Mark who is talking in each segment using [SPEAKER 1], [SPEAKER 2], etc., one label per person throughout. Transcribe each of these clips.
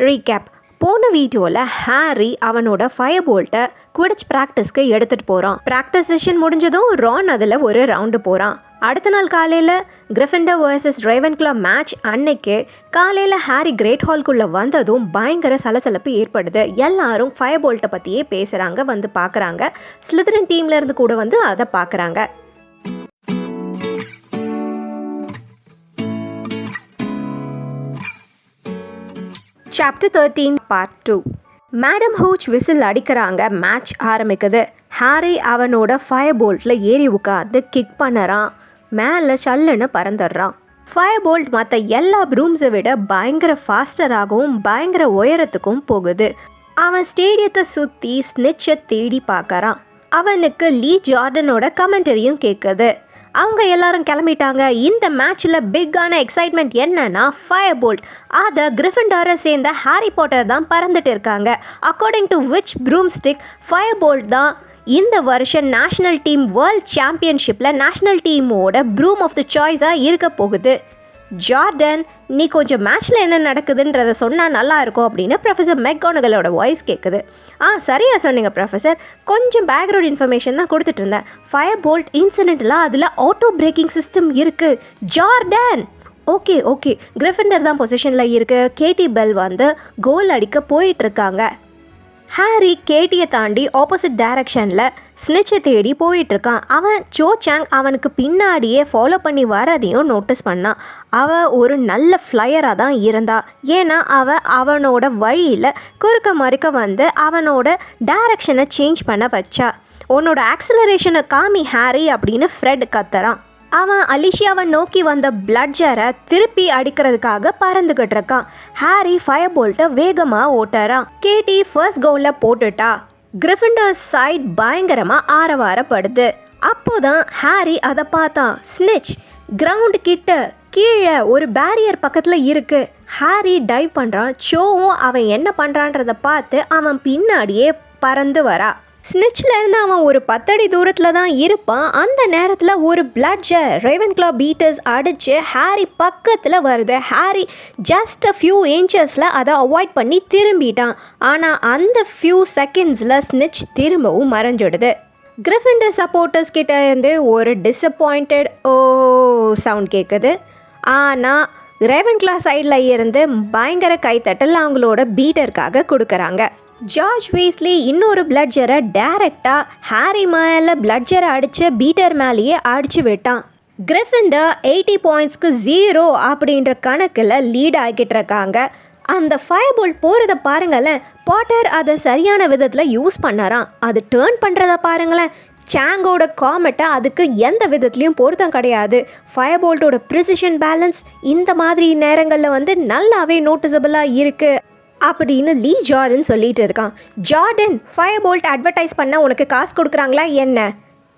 [SPEAKER 1] Recap. போன வீடியோவில் Harry அவனோட ஃபயர் போல்ட்டை குவிடிச் ப்ராக்டிஸ்க்கு எடுத்துகிட்டு போகிறான். ப்ராக்டிஸ் செஷன் முடிஞ்சதும் ரான் அதில் ஒரு ரவுண்டு போகிறான். அடுத்த நாள் காலையில் கிரிஃபிண்டர் வர்சஸ் ரேவன்க்ளா மேட்ச் அன்னைக்கு காலையில் ஹாரி கிரேட் ஹால்குள்ளே வந்ததும் பயங்கர சலசலப்பு ஏற்படுது. எல்லாரும் ஃபயர் போல்ட்டை பற்றியே பேசுகிறாங்க, வந்து பார்க்குறாங்க. ஸ்லிதரின் டீம்லேருந்து கூட வந்து அதை பார்க்குறாங்க. Chapter 13 part 2. மேடம் ஹூச் விசில் அடிக்கிறாங்க. மேட்ச் ஆரம்பிக்குது. ஹாரி அவனோட ஃபயர் போல்ட்டில் ஏறி உட்காந்து கிக் பண்ணுறான். மேலே சல்லுன்னு பறந்துடுறான். ஃபயர் போல்ட் மற்ற எல்லா ப்ரூம்ஸை விட பயங்கர ஃபாஸ்டராகவும் பயங்கர உயரத்துக்கும் போகுது. அவன் ஸ்டேடியத்தை சுற்றி ஸ்னிட்சை தேடி பார்க்குறான். அவனுக்கு லீ ஜார்டனோட கமெண்டரியும் கேட்குது. அவங்க எல்லாரும் கிளம்பிட்டாங்க. இந்த மேட்ச்சில் பிக்கான எக்ஸைட்மெண்ட் என்னன்னா ஃபயர் போல்ட். அதை கிரிஃபிண்டரை சேர்ந்த ஹாரி பாட்டர் தான் பறந்துட்டு இருக்காங்க. According to which broomstick Firebolt தான் இந்த வருஷம் நேஷ்னல் டீம் வேர்ல்ட் சாம்பியன்ஷிப்பில் நேஷ்னல் டீமோட ப்ரூம் ஆஃப் த சாய்ஸாக இருக்க போகுது. ஜார்டன், நீ கொஞ்சம் மேட்ச்சில் என்ன நடக்குதுன்றதை சொன்னால் நல்லா இருக்கும் அப்படின்னு ப்ரொஃபஸர் மெக்கோனகலோட வாய்ஸ் கேட்குது. சரியா சொன்னீங்க ப்ரொஃபஸர், கொஞ்சம் பேக்ரவுண்ட் இன்ஃபர்மேஷன் தான் கொடுத்துட்டு இருந்தேன். ஃபயர் போல்ட் இன்சிடென்ட்லாம் அதில் ஆட்டோ பிரேக்கிங் சிஸ்டம் இருக்குது. ஜார்டன், ஓகே கிரிஃபிண்டர் தான் பொசிஷனில் இருக்குது. கேட்டி பெல் வந்து கோல் அடிக்க போயிட்டுருக்காங்க. ஹாரி கேட்டியை தாண்டி ஆப்போசிட் டைரக்ஷனில் ஸ்னிட்சை தேடி போயிட்டுருக்கான். அவன் சோ சாங் அவனுக்கு பின்னாடியே ஃபாலோ பண்ணி வரதையும் நோட்டீஸ் பண்ணான். அவள் ஒரு நல்ல ஃப்ளையராக தான் இருந்தா. ஏன்னா அவனோட வழியில் குறுக்க மறுக்க வந்து அவனோட டைரக்ஷனை சேஞ்ச் பண்ண வச்சா. உன்னோட ஆக்சிலரேஷனை காமி ஹாரி அப்படின்னு ஃப்ரெட் கத்துறான். அவன் அலிஷியாவை நோக்கி வந்த பிளட்ஜரை திருப்பி அடிக்கிறதுக்காக பறந்துக்கிட்டு இருக்கான். ஹாரி ஃபயர் போல்ட்டை வேகமாக ஓட்டுறான். கேட்டி ஃபர்ஸ்ட் கோலில் போட்டுட்டா. கிரிஃபிண்டர் சைட் பயங்கரமாக ஆரவாரப்படுது. அப்போதான் ஹாரி அதை பார்த்தான். ஸ்னிட்ச் கிரவுண்டு கிட்ட கீழே ஒரு பேரியர் பக்கத்தில் இருக்கு. ஹாரி டைவ் பண்ணுறான். சோவும் அவன் என்ன பண்ணுறான்றதை பார்த்து அவன் பின்னாடியே பறந்து வரா. ஸ்னிட்ச்லேருந்து அவன் ஒரு 10 அடி தூரத்தில் தான் இருப்பான். அந்த நேரத்தில் ஒரு பிளட்ஜர் ரேவன்க்ளா பீட்டர்ஸ் அடித்து ஹாரி பக்கத்தில் வருது. ஹாரி ஜஸ்ட் அ ஃபியூ இன்ச்சஸில் அதை அவாய்ட் பண்ணி திரும்பிட்டான். ஆனால் அந்த ஃபியூ செகண்ட்ஸில் ஸ்னிட்ச் திரும்பவும் மறைஞ்சிடுது. கிரிஃபிண்டர் சப்போர்ட்டர்ஸ் கிட்ட இருந்து ஒரு டிஸப்பாயிண்டட் சவுண்ட் கேட்குது. ஆனால் ரேவன்க்ளா சைடில் இருந்து பயங்கர கைத்தட்டல் அவங்களோட பீட்டருக்காக கொடுக்குறாங்க. ஜார்ஜ் வீஸ்லி இன்னொரு பிளட்ஜரை டைரெக்டாக ஹாரி மேலே பிளட்ஜரை அடித்து பீட்டர் மேலேயே அடித்து விட்டான். கிரிஃபிண்டர் 80 பாயிண்ட்ஸ்க்கு 0 அப்படின்ற கணக்கில் லீட் ஆகிக்கிட்டு இருக்காங்க. அந்த ஃபயர் போல்ட் போகிறத பாருங்களேன். பாட்டர் அதை சரியான விதத்தில் யூஸ் பண்ணறான். அது டேர்ன் பண்ணுறத பாருங்களேன். சாங்கோட காமெட்டை அதுக்கு எந்த விதத்துலையும் பொருத்தம் கிடையாது. ஃபயர் போல்ட்டோட ப்ரிசிஷன் பேலன்ஸ் இந்த மாதிரி நேரங்களில் வந்து நல்லாவே நோட்டிசபிளாக இருக்குது அப்படின்னு லீ ஜார்டன் சொல்லிட்டு இருக்கான். ஜார்டன், ஃபயர் போல்ட் அட்வர்டைஸ் பண்ண உனக்கு காசு கொடுக்குறாங்களா என்ன?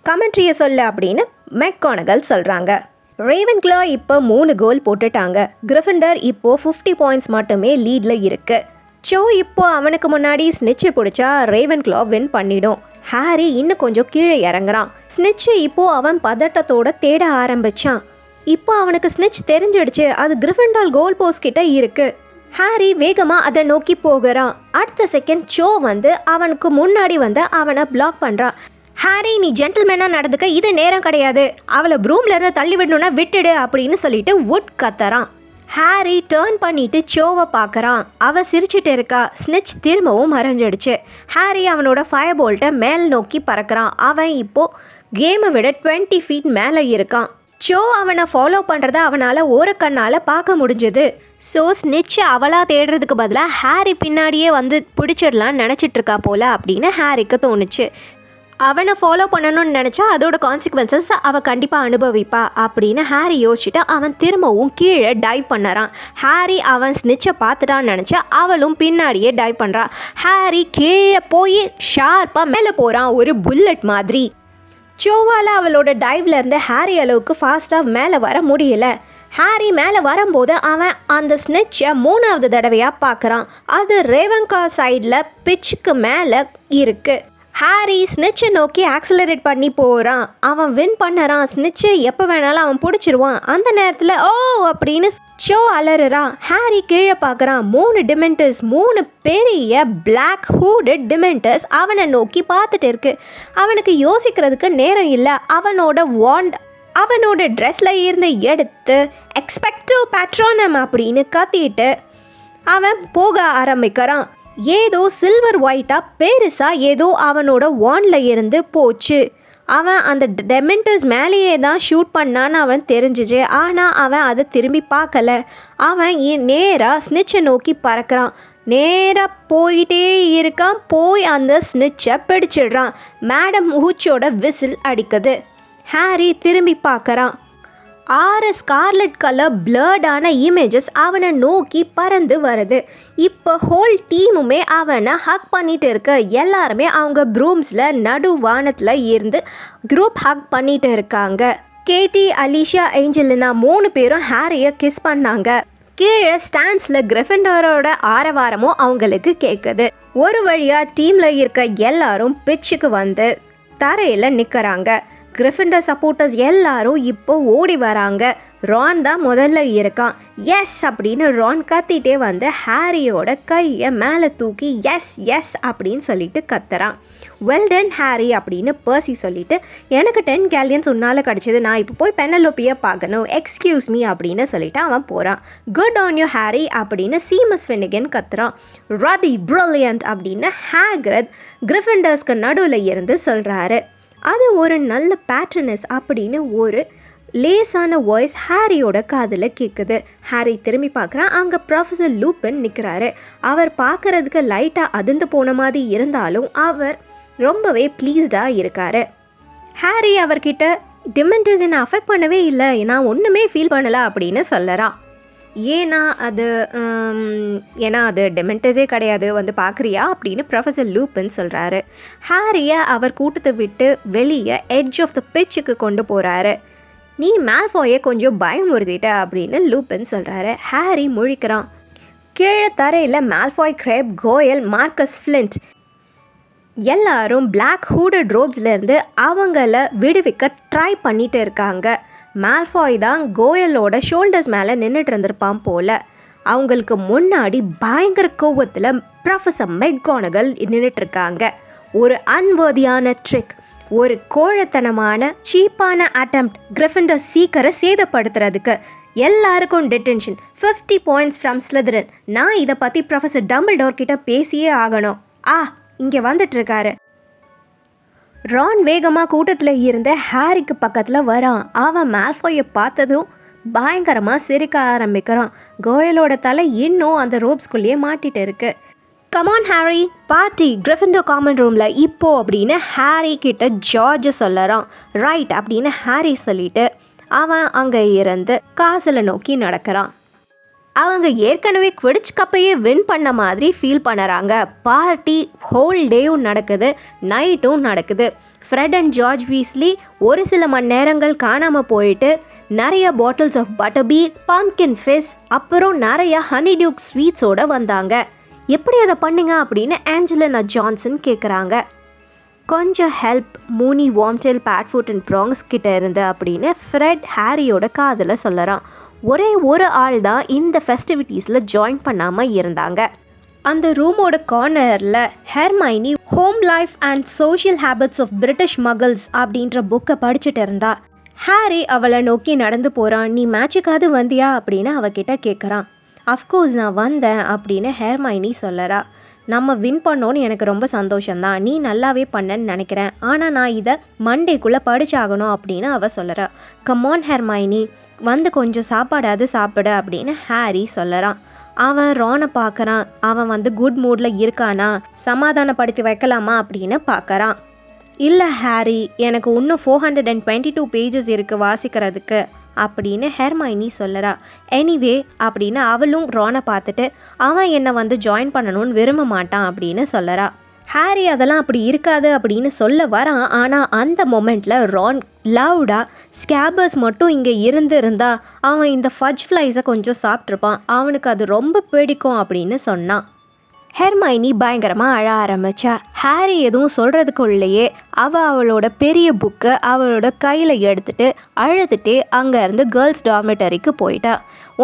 [SPEAKER 1] கமெண்ட்ரியை சொல்லு அப்படின்னு மெக்கோனகல் சொல்கிறாங்க. ரேவன்க்ளா இப்போ 3 கோல் போட்டுட்டாங்க. கிரிஃபிண்டர் இப்போது 50 பாயிண்ட்ஸ் மட்டுமே லீடில் இருக்குது. சோ இப்போ அவனுக்கு முன்னாடி ஸ்னிட்சை பிடிச்சா ரேவன்க்ளா வின் பண்ணிடும். ஹாரி இன்னும் கொஞ்சம் கீழே இறங்குறான். ஸ்னிட்சை இப்போது அவன் பதட்டத்தோட தேட ஆரம்பித்தான். இப்போ அவனுக்கு ஸ்னிட்ச் தெரிஞ்சிடுச்சு. அது கிரிஃபிண்டர் கோல் போஸ்ட் கிட்ட இருக்குது. ஹாரி வேகமாக அதை நோக்கி போகிறான். அடுத்த செகண்ட் சோ வந்து அவனுக்கு முன்னாடி வந்து அவனை பிளாக் பண்ணுறான். ஹாரி, நீ ஜென்டில்மேனாக நடந்துக்க, இது நேரம் கிடையாது. அவளை ப்ரூம்லேருந்து தள்ளி விடணுன்னா விட்டுடு அப்படின்னு சொல்லிட்டு வுட் கத்துறான். ஹாரி டேர்ன் பண்ணிட்டு சோவை பார்க்குறான். அவள் சிரிச்சிட்டு இருக்கா. ஸ்னிட்ச் திரும்பவும் மறைஞ்சிடுச்சு. ஹாரி அவனோட ஃபயர் போல்ட்டை மேல் நோக்கி பறக்கிறான். அவன் இப்போது கேமை விட 20 feet மேலே இருக்கான். சோ அவனை ஃபாலோ பண்ணுறத அவனால் ஒரு கண்ணால் பார்க்க முடிஞ்சது. ஸோ ஸ்னிட்ச் அவளாக தேடுறதுக்கு பதிலாக ஹாரி பின்னாடியே வந்து பிடிச்சிடலான்னு நினச்சிட்ருக்கா போல் அப்படின்னு ஹாரிக்கு தோணுச்சு. அவனை ஃபாலோ பண்ணணும்னு நினச்சா அதோட கான்சிக்வன்சஸ் அவள் கண்டிப்பாக அனுபவிப்பா அப்படின்னு ஹாரி யோசிச்சுட்டு அவன் திரும்பவும் கீழே டைவ் பண்ணுறான். ஹாரி அவன் ஸ்னிட்சை பார்த்துட்டான்னு நினச்சா அவளும் பின்னாடியே டைவ் பண்ணுறான். ஹாரி கீழே போய் ஷார்ப்பாக மேலே போகிறான், ஒரு புல்லட் மாதிரி. சோவால் அவளோட டைவ்லேருந்து ஹாரி அளவுக்கு ஃபாஸ்ட்டாக மேலே வர முடியல. ஹாரி மேலே வரும்போது அவன் அந்த ஸ்னிட்சை 3வது தடவையாக பார்க்குறான். அது ரேவன்க்ளா சைடில் பிச்சுக்கு மேலே இருக்குது. ஹாரி ஸ்னிட்சை நோக்கி ஆக்சிலரேட் பண்ணி போகிறான். அவன் வின் பண்ணுறான். ஸ்னிட்சை எப்போ வேணாலும் அவன் பிடிச்சிருவான். அந்த நேரத்தில் ஓ அப்படின்னு ஷோ அலறுறான். ஹாரி கீழே பார்க்குறான். 3 டிமெண்டர்ஸ், 3 பெரிய பிளாக் ஹூடட் டிமெண்டர்ஸ் அவனை நோக்கி பார்த்துட்டு இருக்கு. அவனுக்கு யோசிக்கிறதுக்கு நேரம் இல்லை. அவனோட ட்ரெஸ்ஸில் இருந்து எடுத்து எக்ஸ்பெக்டோ பேட்ரோனம் அப்படின்னு கத்திட்டு அவன் போக ஆரம்பிக்கிறான். ஏதோ சில்வர் ஒயிட்டாக பெருசாக ஏதோ அவனோட வானில் இருந்து போச்சு. அவன் அந்த டெமெண்டர்ஸ் மேலேயே தான் ஷூட் பண்ணான்னு அவன் தெரிஞ்சிச்சு. ஆனால் அவன் அதை திரும்பி பார்க்கல. அவன் நேராக ஸ்னிட்சை நோக்கி பறக்கிறான். நேராக போயிட்டே இருக்கான். போய் அந்த ஸ்னிட்சை பிடிச்சிடுறான். மேடம் ஹூச்சோட விசில் அடிக்குது. ஹாரி திரும்பி பார்க்குறான். 6 ஸ்கார்லெட் கலர் பிளர்டான இமேஜஸ் அவனை நோக்கி பறந்து வருது. இப்போ ஹோல் டீமுமே அவனை ஹக் பண்ணிட்டு இருக்க. எல்லாருமே அவங்க ப்ரூம்ஸில் நடு வானத்தில் இருந்து குரூப் ஹக் பண்ணிட்டு இருக்காங்க. கேட்டி, அலிஷா, ஏஞ்சலினா 3 பேரும் ஹாரியை கிஸ் பண்ணாங்க. கீழே ஸ்டாண்ட்ஸில் கிரிஃபிண்டரோட ஆரவாரமும் அவங்களுக்கு கேட்குது. ஒரு வழியாக டீமில் இருக்க எல்லாரும் பிச்சுக்கு வந்து தரையில் நிற்கிறாங்க. கிரிஃபிண்டர் சப்போர்ட்டர்ஸ் எல்லாரும் இப்போ ஓடி வராங்க. ரான் தான் முதல்ல இருக்கான். எஸ் அப்படின்னு ரான் கத்திட்டே வந்து ஹாரியோட கையை மேலே தூக்கி எஸ் எஸ் அப்படின்னு சொல்லிட்டு கத்துறான். வெல் டன் ஹாரி அப்படின்னு பர்சி சொல்லிட்டு, எனக்கு 10 கேலியன்ஸ் உன்னால் கிடச்சிது, நான் இப்போ போய் பெனலோப்பியை பார்க்கணும், எக்ஸ்கியூஸ் மீ அப்படின்னு சொல்லிட்டு அவன் போகிறான். குட் ஆன் யூ ஹாரி அப்படின்னு சீமஸ் ஃபினிகன் கத்துறான். ரடி பிரில்லியன்ட் அப்படின்னு ஹேக்ரிட் கிரிஃபிண்டர்ஸ்க்கு நடுவில் இருந்து சொல்கிறாரு. அது ஒரு நல்ல பேட்டர்னஸ் அப்படின்னு ஒரு லேசான வாய்ஸ் ஹாரியோட காதில் கேட்குது. ஹாரி திரும்பி பார்க்குறான். அங்கே ப்ரொஃபஸர் லூப்பின் நிற்கிறாரு. அவர் பார்க்குறதுக்கு லைட்டாக அதிர்ந்து போன மாதிரி இருந்தாலும் அவர் ரொம்பவே ப்ளீஸ்டாக இருக்கார். ஹாரி அவர்கிட்ட டிமெண்டர்ஸ் என்னை அஃபெக்ட் பண்ணவே இல்லை, நான் ஒன்றுமே ஃபீல் பண்ணலை அப்படின்னு சொல்லறான். ஏன்னா அது டெமெண்டர்ஸே கிடையாது, வந்து பார்க்குறியா அப்படின்னு ப்ரொஃபஸர் லூப்பின் சொல்கிறாரு. ஹாரியை அவர் கூட்டத்தை விட்டு வெளியே எட்ஜ் ஆஃப் த பிச்சுக்கு கொண்டு போகிறாரு. நீ மால்ஃபாயை கொஞ்சம் பயமுறுத்திட்ட அப்படின்னு லூப்பின் சொல்கிறாரு. ஹாரி முழிக்கிறான். கீழே தரையில் Malfoy, grape, Goyal, Marcus flint எல்லாரும் பிளாக் ஹூடட் ரோப்ஸ்லேருந்து அவங்கள விடுவிக்க ட்ரை பண்ணிட்டு இருக்காங்க. மால்ஃபாய் தான் கோயலோட ஷோல்டர்ஸ் மேலே நின்றுட்டு இருந்திருப்பான் போல். அவங்களுக்கு முன்னாடி பயங்கர கோவத்தில் ப்ரொஃபஸர் மெக்கானகல் நின்றுட்டுருக்காங்க. ஒரு அன்வர்தியான ட்ரிக், ஒரு கோழத்தனமான சீப்பான அட்டெம்ப்ட் கிரிஃபிண்டர் சீக்கரை சேதப்படுத்துறதுக்கு. எல்லாருக்கும் டிடென்ஷன், 50 பாயிண்ட்ஸ் ஃப்ரம் ஸ்லிதரின். நான் இதை பற்றி ப்ரொஃபஸர் டம்பிள்டோர் கிட்ட பேசியே ஆகணும். இங்கே வந்துட்டுருக்காரு. ரான் வேகமாக கூட்டத்தில் இருந்த ஹாரிக்கு பக்கத்தில் வரான். அவன் மால்ஃபாயை பார்த்ததும் பயங்கரமாக சிரிக்க ஆரம்பிக்கிறான். கோயலோட தலை இன்னும் அந்த ரோப்ஸ்குள்ளேயே மாட்டிகிட்டு இருக்கு. கமான் ஹாரி, பார்ட்டி கிரிஃபிண்டர் காமன் ரூமில் இப்போ அப்படின்னு ஹாரி கிட்ட ஜார்ஜ் சொல்லறான். ரைட் அப்படின்னு ஹாரி சொல்லிட்டு அவன் அங்கே இருந்து காசில் நோக்கி நடக்கிறான். அவங்க ஏற்கனவே குவிடிச் கப்பையே வின் பண்ண மாதிரி ஃபீல் பண்ணுறாங்க. பார்ட்டி ஹோல் டேவும் நடக்குது, நைட்டும் நடக்குது. ஃப்ரெட் அண்ட் ஜார்ஜ் வீஸ்லி ஒரு சில மணி நேரங்கள் காணாமல் போயிட்டு நிறைய bottles of butter beer, pumpkin fizz, அப்புறம் நிறைய ஹனி டியூக் ஸ்வீட்ஸோடு வந்தாங்க. எப்படி அதை பண்ணுங்க அப்படின்னு ஆஞ்சலினா ஜான்சன் கேட்குறாங்க. கொஞ்சம் ஹெல்ப் மூனி, வார்ம்டெயில், பேட்ஃபுட் அண்ட் ப்ராங்ஸ் கிட்ட இருந்து அப்படின்னு ஃப்ரெட் ஹாரியோட காதில் சொல்லறான். ஒரே ஒரு ஆள் தான் இந்த ஃபெஸ்டிவிட்டீஸில் ஜாயின் பண்ணாமல் இருந்தாங்க. அந்த ரூமோட கார்னரில் Hermione home life and social habits of British Muggles அப்படின்ற புக்கை படிச்சுட்டு இருந்தா. ஹாரி அவளை நோக்கி நடந்து போகிறான். நீ மேட்சுக்காவது வந்தியா அப்படின்னு அவகிட்ட கேட்குறான். அஃப்கோர்ஸ் நான் வந்தேன் அப்படின்னு ஹெர்மைனி சொல்லறா. நம்ம வின் பண்ணோன்னு எனக்கு ரொம்ப சந்தோஷந்தான், நீ நல்லாவே பண்ணன்னு நினைக்கிறேன், ஆனால் நான் இதை மண்டேக்குள்ளே படிச்சாகணும் அப்படின்னு அவள் சொல்லறா. கமான் ஹெர்மைனி, வந்து கொஞ்சம் சாப்பாடாவது சாப்பிடு அப்படின்னு ஹாரி சொல்லறான். அவன் ரானை பார்க்குறான். அவன் வந்து குட் மூடில் இருக்கானா, சமாதானப்படுத்தி வைக்கலாமா அப்படின்னு பார்க்குறான். இல்லை ஹாரி, எனக்கு இன்னும் 422 பேஜஸ் இருக்குது வாசிக்கிறதுக்கு அப்படின்னு ஹெர்மைனி சொல்லறா. எனிவே அப்படின்னு அவளும் ரானை பார்த்துட்டு அவன் என்னை வந்து ஜாயின் பண்ணணும்னு விரும்ப மாட்டான் அப்படின்னு சொல்லறா. ஹாரி அதெல்லாம் அப்படி இருக்காது அப்படின்னு சொல்ல வரான். ஆனால் அந்த மொமெண்ட்டில் ரான் லவுடாக ஸ்கேபர்ஸ் மட்டும் இங்கே இருந்தா அவன் இந்த ஃபஜ் ஃப்ளைஸை கொஞ்சம் சாப்பிட்ருப்பான், அவனுக்கு அது ரொம்ப பிடிக்கும் அப்படின்னு சொன்னான். ஹெர்மைனி பயங்கரமாக அழ ஆரம்பிச்சா. ஹாரி எதுவும் சொல்கிறதுக்குள்ளேயே அவளோட பெரிய புக்கை அவளோட கையில் எடுத்துட்டு அழுதுகிட்டே அங்கேருந்து கேர்ள்ஸ் டார்மெட்டரிக்கு போயிட்டா.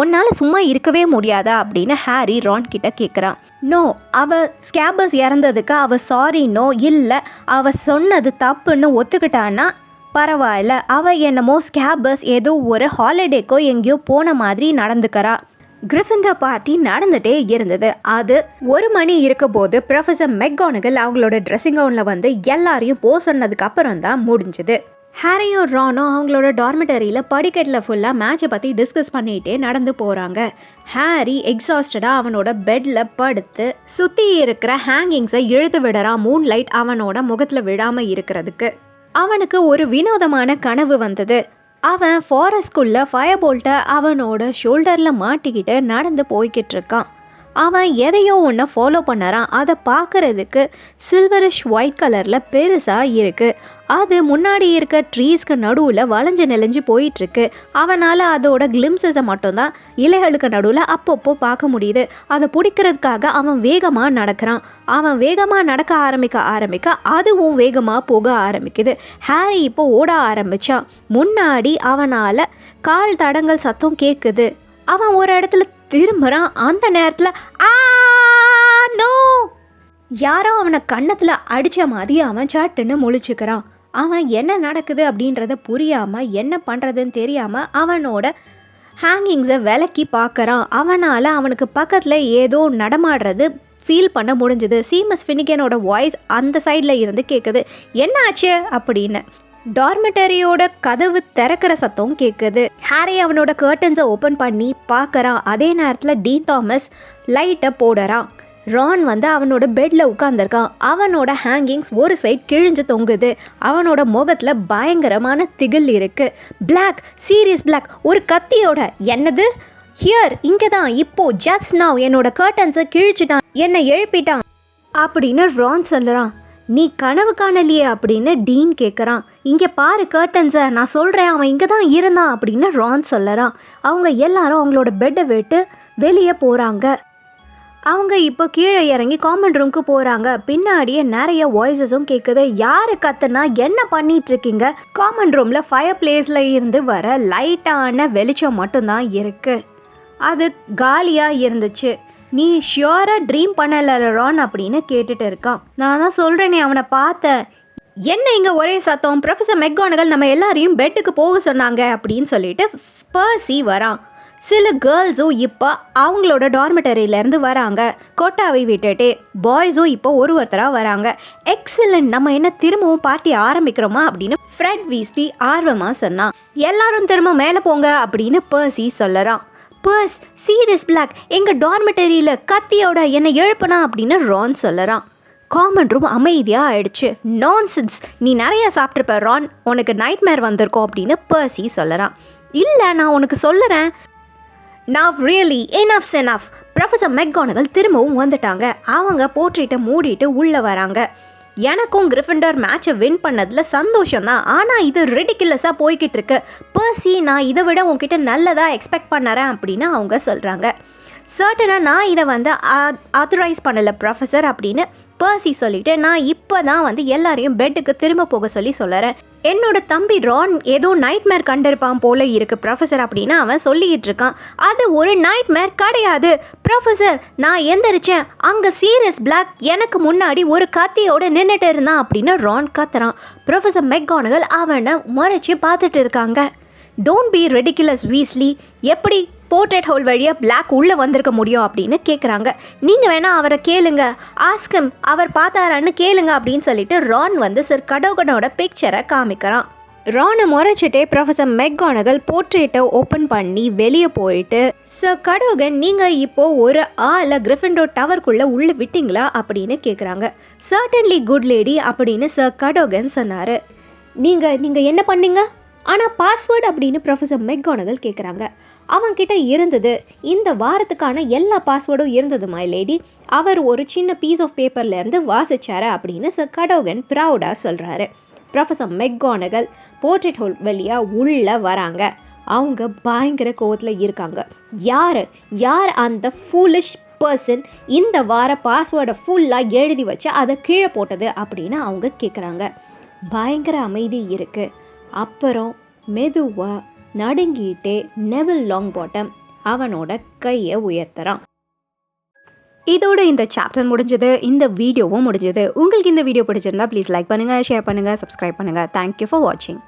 [SPEAKER 1] உன்னால் சும்மா இருக்கவே முடியாதா அப்படின்னு ஹாரி ரான் கிட்ட கேட்குறான். நோ, அவள் ஸ்கேபஸ் இறந்ததுக்கு அவள் சாரின்னோ இல்லை அவள் சொன்னது தப்புன்னு ஒத்துக்கிட்டான்னா பரவாயில்ல, அவள் என்னமோ ஸ்கேபஸ் ஏதோ ஒரு ஹாலிடேக்கோ எங்கேயோ போன மாதிரி நடந்துக்கிறா. கிரிஃபிண்டர் பார்ட்டி நடந்துகிட்டே இருந்தது. அது 1 மணி இருக்க போது ப்ரொஃபஸர் மெக்கானகல் அவங்களோட ட்ரெஸ்ஸிங் கவுனில் வந்து எல்லாரையும் போ சொன்னதுக்கு அப்புறம் தான் முடிஞ்சுது. ஹாரியும் ரானும் அவங்களோட டார்மெட்டரியில் படிக்கட்டில் ஃபுல்லாக மேட்சை பற்றி டிஸ்கஸ் பண்ணிகிட்டே நடந்து போகிறாங்க. ஹாரி எக்ஸாஸ்டடாக அவனோட பெட்டில் படுத்து சுற்றி இருக்கிற ஹேங்கிங்ஸை இழுத்து விடுறான், மூன் லைட் அவனோட முகத்தில் விழாமல் இருக்கிறதுக்கு. அவனுக்கு ஒரு வினோதமான கனவு வந்தது. அவன் ஃபாரஸ்ட்குள்ளே ஃபயர் போல்ட்டை அவனோட ஷோல்டரில் மாட்டிக்கிட்டு நடந்து போய்கிட்டு இருக்கான். அவன் எதையோ ஒன்று ஃபாலோ பண்ணுறான். அதை பார்க்குறதுக்கு சில்வரிஷ் ஒயிட் கலரில் பெருசாக இருக்குது. அது முன்னாடி இருக்க ட்ரீஸ்க்கு நடுவில் வளைஞ்சு நெளிஞ்சு போயிட்டுருக்கு. அவனால் அதோட கிளிம்ஸஸை மட்டும்தான் இலைகளுக்கு நடுவில் அப்பப்போ பார்க்க முடியுது. அதை பிடிக்கிறதுக்காக அவன் வேகமாக நடக்கிறான். அவன் வேகமாக நடக்க ஆரம்பிக்க அதுவும் வேகமாக போக ஆரம்பிக்குது. ஹாரி இப்போ ஓட ஆரம்பித்தான். முன்னாடி அவனால் கால் தடங்கள் சத்தம் கேட்குது. அவன் ஒரு இடத்துல திரும்புகிறான். அந்த நேரத்தில் நோ, யாரோ அவனை கன்னத்தில் அடித்த மாதிரி அவன் சட்டுன்னு முழிச்சுக்கிறான். அவன் என்ன நடக்குது அப்படின்றத புரியாமல் என்ன பண்ணுறதுன்னு தெரியாமல் அவனோட ஹேங்கிங்ஸை விலக்கி பார்க்குறான். அவனுக்கு பக்கத்தில் ஏதோ நடமாடுறது ஃபீல் பண்ண முடிஞ்சுது. சீமஸ் ஃபினிகனோட வாய்ஸ் அந்த சைடில் இருந்து கேட்குது. என்ன ஆச்சு அப்படின்னு. டார்மெட்டரியோட கதவு திறக்கிற சத்தம் கேட்குது. ஹாரி அவனோட கர்டன்ஸை ஓப்பன் பண்ணி பார்க்குறான். அதே நேரத்தில் டீன் தாமஸ் லைட்டை போடுறான். ரான் வந்து அவனோட பெட்டில் உட்காந்துருக்கான். அவனோட ஹேங்கிங்ஸ் ஒரு சைட் கிழிஞ்சு தொங்குது. அவனோட முகத்தில் பயங்கரமான திகில் இருக்குது. பிளாக், சீரியஸ் பிளாக், ஒரு கத்தியோட. என்னது? ஹியர், இங்கே தான், இப்போ, ஜஸ்ட் நவ் என்னோட கர்டன்ஸை கிழிச்சிட்டான், என்னை எழுப்பிட்டான் அப்படின்னு ரான் சொல்லுறான். நீ கனவு காணலையே அப்படின்னு டீன் கேட்குறான். இங்கே பாரு கர்டன்ஸை, நான் சொல்கிறேன், அவன் இங்கே தான் இருந்தான் அப்படின்னு ரான் சொல்லுறான். அவங்க எல்லாரும் அவங்களோட பெட்டை விட்டு வெளியே போகிறாங்க. அவங்க இப்போ கீழே இறங்கி காமன் ரூமுக்கு போகிறாங்க. பின்னாடியே நிறைய வாய்ஸஸும் கேட்குது. யார் கத்துனா என்ன பண்ணிகிட்ருக்கீங்க? காமன் ரூமில் ஃபயர் பிளேஸில் இருந்து வர லைட்டான வெளிச்சம் மட்டும்தான் இருக்குது. அது காலியாக இருந்துச்சு. நீ ஷியோராக ட்ரீம் பண்ணல ரான் அப்படின்னு கேட்டுட்டு இருக்கான். நான் தான் சொல்கிறேனே, அவனை பார்த்தேன். என்ன இங்கே ஒரே சத்தம்? ப்ரொஃபஸர் மெக்கானகல் நம்ம எல்லாரையும் பெட்டுக்கு போக சொன்னாங்க அப்படின்னு சொல்லிட்டு பர்சி வரான். சில கேர்ள்ஸும் இப்போ அவங்களோட டார்மெட்டரியிலேருந்து வராங்க. கொட்டாவை விட்டுட்டு பாய்ஸும் இப்போ ஒருத்தராக வராங்க. எக்ஸலண்ட், நம்ம என்ன திரும்பவும் பார்ட்டி ஆரம்பிக்கிறோமா அப்படின்னு ஃப்ரெட் வீஸ்லி ஆர்வமாக சொன்னான். எல்லாரும் திரும்ப மேலே போங்க அப்படின்னு பர்சி சொல்லறான். பர்ஸ், சீரியஸ் பிளாக் எங்கள் டார்மெட்டரியில் கத்தியோட என்னை எழுப்புனா அப்படின்னு ரான் சொல்லறான். காமன் ரூம் அமைதியாக ஆயிடுச்சு. நான்சென்ஸ், நீ நிறைய சாப்பிட்ருப்ப ரான், உனக்கு நைட்மேர் வந்திருக்கோம் அப்படின்னு பர்சி சொல்லறான். இல்லை, நான் உனக்கு சொல்லுறேன். Now really, enough's enough. Professor McGonagall திரும்பவும் வந்துட்டாங்க. அவங்க போர்ட்ரேட்டை மூடிட்டு உள்ளே வராங்க. எனக்கும் கிரிஃபிண்டர் மேட்சை வின் பண்ணதில் சந்தோஷம்தான். ஆனால் இது ரெடிகுலஸாக போய்கிட்டு இருக்கு. பர்சி, நான் இதை விட உங்ககிட்ட நல்லதாக எக்ஸ்பெக்ட் பண்ணறேன் அப்படின்னு அவங்க சொல்கிறாங்க. சர்டனாக நான் இதை வந்து ஆத்தரைஸ் பண்ணலை ப்ரொஃபஸர் அப்படின்னு பர்சி சொல்லிவிட்டு, நான் இப்போ தான் வந்து எல்லாரையும் பெட்டுக்கு திரும்ப போக சொல்லுறேன். என்னோட தம்பி ரான் ஏதோ நைட்மேர் கண்டிருப்பான் போல இருக்குது ப்ரொஃபஸர் அப்படின்னு அவன் சொல்லிக்கிட்டு இருக்கான். அது ஒரு நைட்மேர் கிடையாது ப்ரொஃபஸர். நான் எந்திரிச்சேன், அங்கே சீரியஸ் பிளாக் எனக்கு முன்னாடி ஒரு கத்தியோடு நின்றுட்டு இருந்தான் அப்படின்னு ரான் கத்துறான். ப்ரொஃபஸர் மெக்கானகல் அவனை முறைச்சி பார்த்துட்டு இருக்காங்க. டோன்ட் பி ரெடிகுலஸ் வீஸ்லி, எப்படி போர்ட்ரேட் ஹோல் வழியாக பிளாக் உள்ளே வந்திருக்க முடியும் அப்படின்னு கேட்குறாங்க. நீங்கள் வேணால் அவரை கேளுங்க, ஆஸ்கம், அவர் பார்த்தாரான்னு கேளுங்க அப்படின்னு சொல்லிட்டு ரான் வந்து சர் கடோகனோட பிக்சரை காமிக்கிறான். ரானை முறைச்சிட்டே ப்ரொஃபஸர் மெக்கானகல் போர்ட்ரேட்டை ஓப்பன் பண்ணி வெளியே போயிட்டு, சர் கடோகன், நீங்கள் இப்போது ஒரு ஆளை கிரிஃபிண்டோர் டவர்க்குள்ளே உள்ளே விட்டீங்களா அப்படின்னு கேட்குறாங்க. சர்டன்லி குட் லேடி அப்படின்னு சர் கடோகன் சொன்னார். நீங்கள் என்ன பண்ணீங்க? ஆனால் பாஸ்வேர்டு அப்படின்னு ப்ரொஃபஸர் மெக்கானகல் கேட்குறாங்க. அவன்கிட்ட இருந்தது, இந்த வாரத்துக்கான எல்லா பாஸ்வேர்டும் இருந்தது மை லேடி. அவர் ஒரு சின்ன பீஸ் ஆஃப் பேப்பர்லேருந்து வாசிச்சாரு அப்படின்னு சர் கடோகன் ப்ரௌடாக சொல்கிறாரு. ப்ரொஃபஸர் மெக்கானகல் போர்ட்ரேட் ஹோல் வழியாக உள்ளே வராங்க. அவங்க பயங்கர கோவத்தில் இருக்காங்க. யார் அந்த ஃபூலிஷ் பர்சன் இந்த வார பாஸ்வேர்டை ஃபுல்லாக எழுதி வச்சு அதை கீழே போட்டது அப்படின்னு அவங்க கேட்குறாங்க. பயங்கர அமைதி இருக்குது. அப்புறம் மெதுவாக நடுங்கிட்டே நெவில் லாங் பாட்டம் அவனோட கையை உயர்த்துறான். இதோட இந்த சாப்டர் முடிஞ்சது, இந்த வீடியோவும் முடிஞ்சது. உங்களுக்கு இந்த வீடியோ பிடிச்சிருந்தா ப்ளீஸ் லைக் பண்ணுங்கள், ஷேர் பண்ணுங்கள், சப்ஸ்கிரைப் பண்ணுங்கள். தேங்க்யூ ஃபார் வாட்சிங்.